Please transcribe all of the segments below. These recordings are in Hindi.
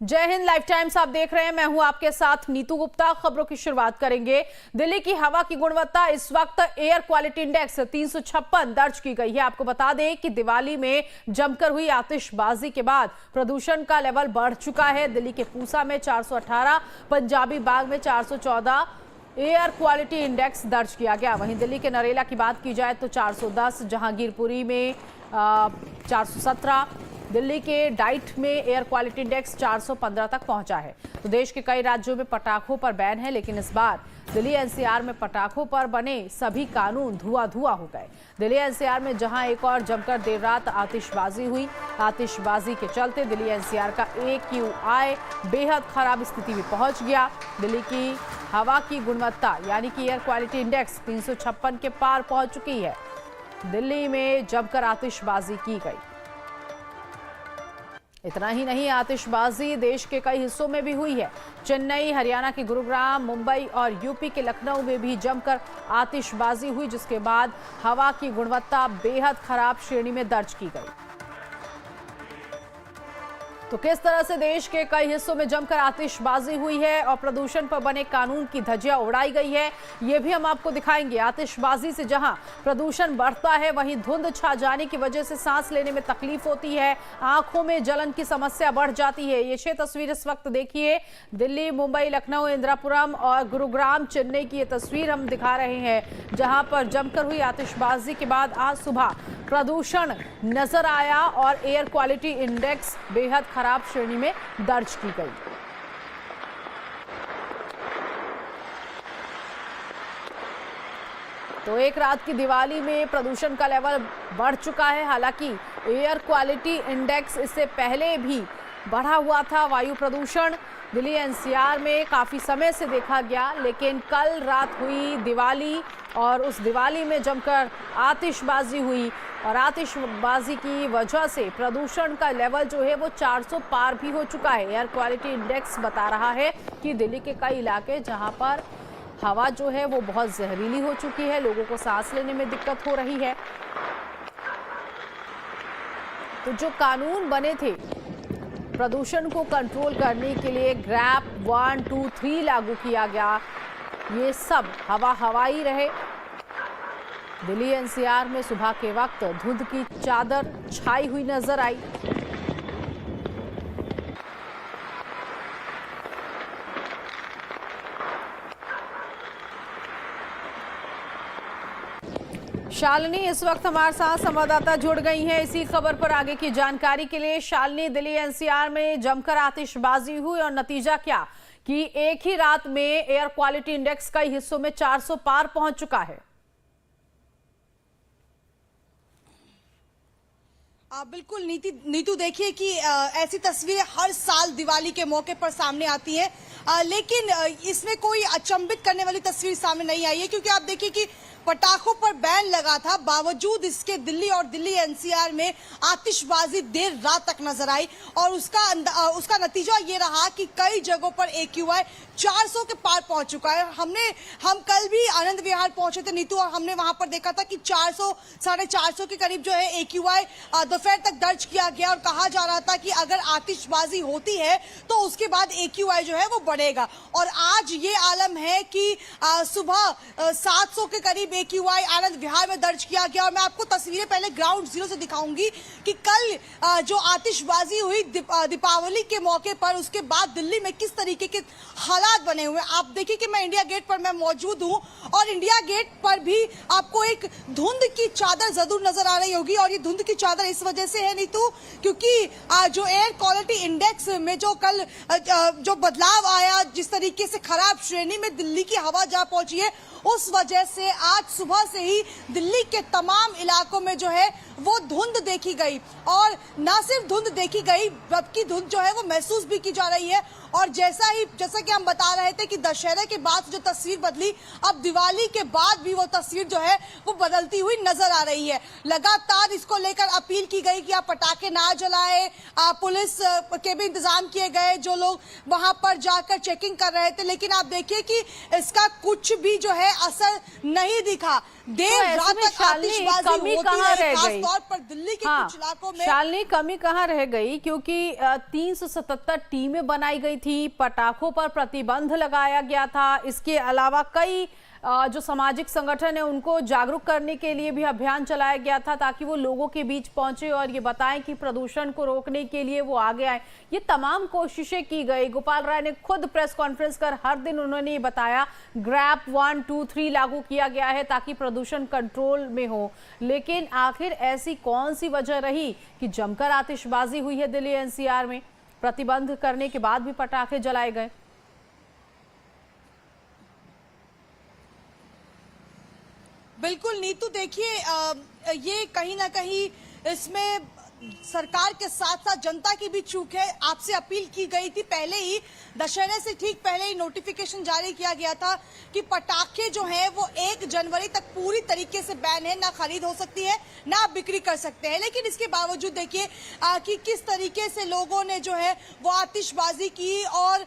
जय हिंद। लाइफ टाइम्स आप देख रहे हैं, मैं हूं आपके साथ नीतू गुप्ता। खबरों की शुरुआत करेंगे। दिल्ली की हवा की गुणवत्ता इस वक्त एयर क्वालिटी इंडेक्स 356 दर्ज की गई है। आपको बता दें कि दिवाली में जमकर हुई आतिशबाजी के बाद प्रदूषण का लेवल बढ़ चुका है। दिल्ली के पूसा में 418, पंजाबी बाग में 414 एयर क्वालिटी इंडेक्स दर्ज किया गया। वहीं दिल्ली के नरेला की बात की जाए तो 410, जहांगीरपुरी में 417, दिल्ली के डाइट में एयर क्वालिटी इंडेक्स 415 तक पहुंचा है। तो देश के कई राज्यों में पटाखों पर बैन है, लेकिन इस बार दिल्ली एनसीआर में पटाखों पर बने सभी कानून धुआं हो गए। दिल्ली एनसीआर में जहां एक और जमकर देर रात आतिशबाजी हुई, आतिशबाजी के चलते दिल्ली एनसीआर का AQI बेहद खराब स्थिति में पहुंच गया। दिल्ली की हवा की गुणवत्ता यानी कि एयर क्वालिटी इंडेक्स 356 के पार पहुंच चुकी है। दिल्ली में जमकर आतिशबाजी की गई। इतना ही नहीं, आतिशबाजी देश के कई हिस्सों में भी हुई है। चेन्नई, हरियाणा के गुरुग्राम, मुंबई और यूपी के लखनऊ में भी जमकर आतिशबाजी हुई, जिसके बाद हवा की गुणवत्ता बेहद खराब श्रेणी में दर्ज की गई। तो किस तरह से देश के कई हिस्सों में जमकर आतिशबाजी हुई है और प्रदूषण पर बने कानून की धज्जियां उड़ाई गई है, ये भी हम आपको दिखाएंगे। आतिशबाजी से जहां प्रदूषण बढ़ता है, वहीं धुंध छा जाने की वजह से सांस लेने में तकलीफ होती है, आंखों में जलन की समस्या बढ़ जाती है। ये 6 तस्वीर इस वक्त देखिए। दिल्ली, मुंबई, लखनऊ, इंदिरापुरम और गुरुग्राम, चेन्नई की ये तस्वीर हम दिखा रहे हैं, जहां पर जमकर हुई आतिशबाजी के बाद आज सुबह प्रदूषण नजर आया और एयर क्वालिटी इंडेक्स बेहद खराब श्रेणी में दर्ज की गई। तो एक रात की दिवाली में प्रदूषण का लेवल बढ़ चुका है। हालांकि एयर क्वालिटी इंडेक्स इससे पहले भी बढ़ा हुआ था। वायु प्रदूषण दिल्ली एनसीआर में काफी समय से देखा गया, लेकिन कल रात हुई दिवाली और उस दिवाली में जमकर आतिशबाजी हुई और आतिशबाजी की वजह से प्रदूषण का लेवल जो है वो 400 पार भी हो चुका है। एयर क्वालिटी इंडेक्स बता रहा है कि दिल्ली के कई इलाके जहां पर हवा जो है वो बहुत जहरीली हो चुकी है, लोगों को सांस लेने में दिक्कत हो रही है। तो जो कानून बने थे प्रदूषण को कंट्रोल करने के लिए, ग्रैप 1, 2, 3 लागू किया गया, ये सब हवाई रहे। दिल्ली एनसीआर में सुबह के वक्त धुंध की चादर छाई हुई नजर आई। शालिनी इस वक्त हमारे साथ संवाददाता जुड़ गई हैं इसी खबर पर आगे की जानकारी के लिए। शालिनी, दिल्ली एनसीआर में जमकर आतिशबाजी हुई और नतीजा क्या कि एक ही रात में एयर क्वालिटी इंडेक्स कई हिस्सों में 400 पार पहुंच चुका है। बिल्कुल नीतू, देखिए कि ऐसी तस्वीरें हर साल दिवाली के मौके पर सामने आती हैं, लेकिन इसमें कोई अचंभित करने वाली तस्वीर सामने नहीं आई है, क्योंकि आप देखिए कि पटाखों पर बैन लगा था, बावजूद इसके दिल्ली और दिल्ली एनसीआर में आतिशबाजी देर रात तक नजर आई और उसका नतीजा ये रहा कि कई जगहों पर AQI 400 के पार पहुंच चुका है। हम कल भी आनंद विहार पहुंचे थे नीतू, और हमने वहां पर देखा था कि 400, 450 के करीब जो है AQI दोपहर तक दर्ज किया गया, और कहा जा रहा था कि अगर आतिशबाजी होती है तो उसके बाद AQI जो है वो बढ़ेगा। और आज ये आलम है कि सुबह 700 के करीब AQI आनंद विहार में दर्ज किया गया। और मैं आपको तस्वीरें पहले ग्राउंड जीरो से दिखाऊंगी कि कल जो आतिशबाजी हुई दीपावली के मौके पर, उसके बाद दिल्ली में किस तरीके के हालात बने हुए। आप देखिए कि मैं इंडिया गेट पर मैं मौजूद हूं, और इंडिया गेट पर भी आपको एक धुंध की चादर जरूर नजर आ रही होगी। और ये धुंध की चादर इस वजह से है नीतू, क्योंकि जो एयर क्वालिटी इंडेक्स में जो कल जो बदलाव आया, जिस तरीके से खराब श्रेणी में दिल्ली की हवा जा पहुंची है, उस वजह से आज सुबह से ही दिल्ली के तमाम इलाकों में जो है वो धुंध देखी गई। और ना सिर्फ धुंध देखी गई, बल्कि धुंध जो है वो महसूस भी की जा रही है। और जैसा कि हम बता रहे थे कि दशहरे के बाद जो तस्वीर बदली, अब दिवाली के बाद भी वो तस्वीर जो है वो बदलती हुई नजर आ रही है। लगातार इसको लेकर अपील की गई कि आप पटाखे ना जलाएं, पुलिस के भी इंतजाम किए गए, जो लोग वहां पर जाकर चेकिंग कर रहे थे, लेकिन आप देखिए कि इसका कुछ भी जो है असर नहीं दिखा। देर रात तक आतिशबाजी होती रही, तौर पर दिल्ली के हाँ, कुछ इलाकों में शालिनी कमी कहाँ रह गई, क्योंकि 377 टीमें बनाई गई थी, पटाखों पर प्रतिबंध लगाया गया था। इसके अलावा कई जो सामाजिक संगठन है उनको जागरूक करने के लिए भी अभियान चलाया गया था, ताकि वो लोगों के बीच पहुंचे और ये बताएं कि प्रदूषण को रोकने के लिए वो आगे आए। ये तमाम कोशिशें की गई। गोपाल राय ने खुद प्रेस कॉन्फ्रेंस कर हर दिन उन्होंने ये बताया ग्रैप 1, 2, 3 लागू किया गया है ताकि प्रदूषण कंट्रोल में हो। लेकिन आखिर ऐसी कौन सी वजह रही कि जमकर आतिशबाजी हुई है दिल्ली एनसीआर में? प्रतिबंध करने के बाद भी पटाखे जलाए गए। बिल्कुल नीतू, देखिए ये कहीं ना कहीं इसमें सरकार के साथ साथ जनता की भी चूक है। आपसे अपील की गई थी पहले ही, दशहरे से ठीक पहले ही नोटिफिकेशन जारी किया गया था कि पटाखे जो हैं वो 1 जनवरी तक पूरी तरीके से बैन है, ना खरीद हो सकती है ना बिक्री कर सकते हैं। लेकिन इसके बावजूद देखिए कि किस तरीके से लोगों ने जो है वो आतिशबाजी की, और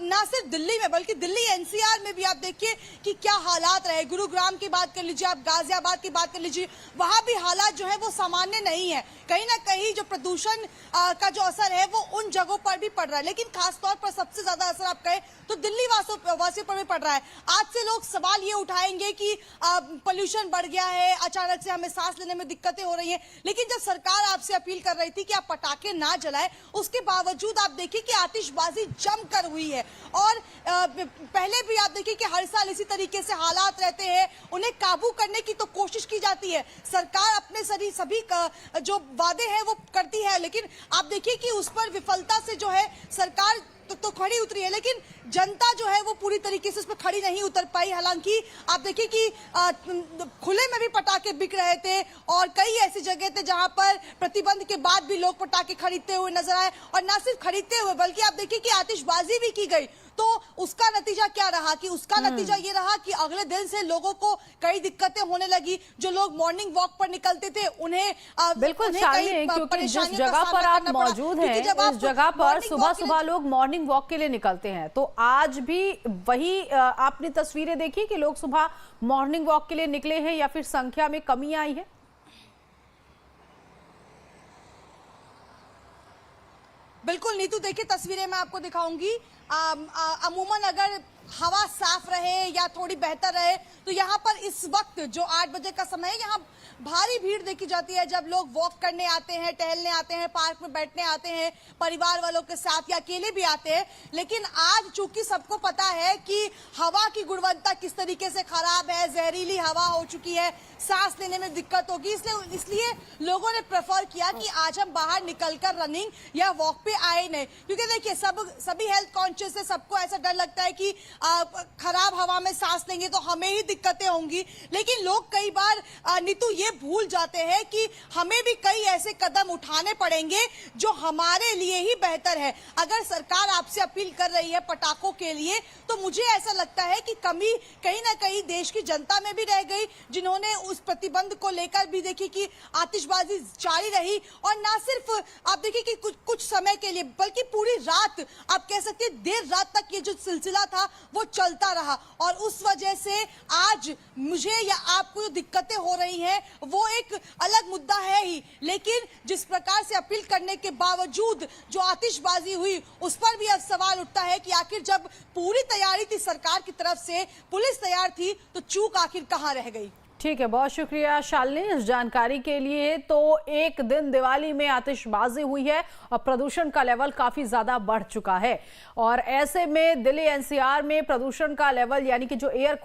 ना सिर्फ दिल्ली में बल्कि दिल्ली एनसीआर में भी आप देखिए कि क्या हालात रहे। गुरुग्राम की बात कर लीजिए, आप गाजियाबाद की बात कर लीजिए, वहां भी हालात जो है वो सामान्य नहीं है। कहीं ना कहीं जो प्रदूषण का जो असर है वो उन जगहों पर भी पड़ रहा है, लेकिन खासतौर पर सबसे ज्यादा असर आप कहें तो दिल्ली वासियों पर भी पड़ रहा है। आज से लोग सवाल ये उठाएंगे कि पोल्यूशन बढ़ गया है, अचानक से हमें सांस लेने में दिक्कतें हो रही हैं। लेकिन जब सरकार आपसे अपील कर रही थी कि आप पटाखे ना जलाएं, उसके बावजूद आप देखिए कि आतिशबाजी जमकर हुई है। और पहले भी आप देखिए कि हर साल इसी तरीके से हालात रहते हैं, उन्हें काबू करने की तो कोशिश की जाती है। सरकार अपने सभी जो वादे हैं वो करती है, लेकिन आप देखिए कि उस पर विफलता से जो है सरकार तो खड़ी उतरी है, लेकिन जनता जो है वो पूरी तरीके से उस पर खड़ी नहीं उतर पाई। हालांकि आप देखिए कि खुले में भी पटाखे बिक रहे थे और कई ऐसी जगह थे जहां पर प्रतिबंध के बाद भी लोग पटाखे खरीदते हुए नजर आए, और न सिर्फ खरीदते हुए बल्कि आप देखिए कि आतिशबाजी भी की गई। तो उसका नतीजा क्या रहा कि उसका नतीजा ये रहा कि अगले दिन से लोगों को कई दिक्कतें होने लगी। जो लोग मॉर्निंग वॉक पर निकलते थे उन्हें बिल्कुल क्योंकि जिस जगह पर आप मौजूद हैं उस जगह पर सुबह सुबह लोग मॉर्निंग वॉक के लिए निकलते हैं। तो आज भी वही आपने तस्वीरें देखी कि लोग सुबह मॉर्निंग वॉक के लिए निकले हैं या फिर संख्या में कमी आई है? बिल्कुल नीतू, देखिए तस्वीरें मैं आपको दिखाऊंगी। अमूमन अगर हवा साफ रहे या थोड़ी बेहतर रहे तो यहाँ पर इस वक्त जो 8 बजे का समय है, यहाँ भारी भीड़ देखी जाती है। जब लोग वॉक करने आते हैं, टहलने आते हैं, पार्क में बैठने आते हैं, परिवार वालों के साथ या अकेले भी आते हैं। लेकिन आज चूंकि सबको पता है कि हवा की गुणवत्ता किस तरीके से खराब है, जहरीली हवा हो चुकी है, सांस लेने में दिक्कत होगी, इसलिए लोगों ने प्रेफर किया कि आज हम बाहर निकलकर रनिंग या वॉक पे आए नहीं। क्योंकि देखिए सभी हेल्थ कॉन्शियस है, सबको ऐसा डर लगता है कि खराब हवा में सांस लेंगे तो हमें ही दिक्कतें होंगी। लेकिन लोग कई बार नीतू ये भूल जाते हैं कि हमें भी कई ऐसे कदम उठाने पड़ेंगे जो हमारे लिए ही बेहतर है। अगर सरकार आपसे अपील कर रही है पटाखों के लिए, तो मुझे ऐसा लगता है कि कमी कहीं ना कहीं देश की जनता में भी रह गई, जिन्होंने उस प्रतिबंध को लेकर भी देखी कि आतिशबाजी जारी रही। और ना सिर्फ आप देखिए कि कुछ समय के लिए बल्कि पूरी रात, आप कह सकते हैं देर रात तक ये जो सिलसिला था वो चलता रहा। और उस वजह से आज मुझे या आपको जो दिक्कतें हो रही हैं वो एक अलग मुद्दा है ही, लेकिन जिस प्रकार से अपील करने के बावजूद जो आतिशबाजी हुई उस पर भी अब सवाल उठता है कि आखिर जब पूरी तैयारी थी सरकार की तरफ से, पुलिस तैयार थी, तो चूक आखिर कहां रह गई? ठीक है, बहुत शुक्रिया शालिनी इस जानकारी के लिए। तो एक दिन दिवाली में आतिशबाजी हुई है और प्रदूषण का लेवल काफी ज्यादा बढ़ चुका है, और ऐसे में दिल्ली एनसीआर में प्रदूषण का लेवल यानी कि जो एयर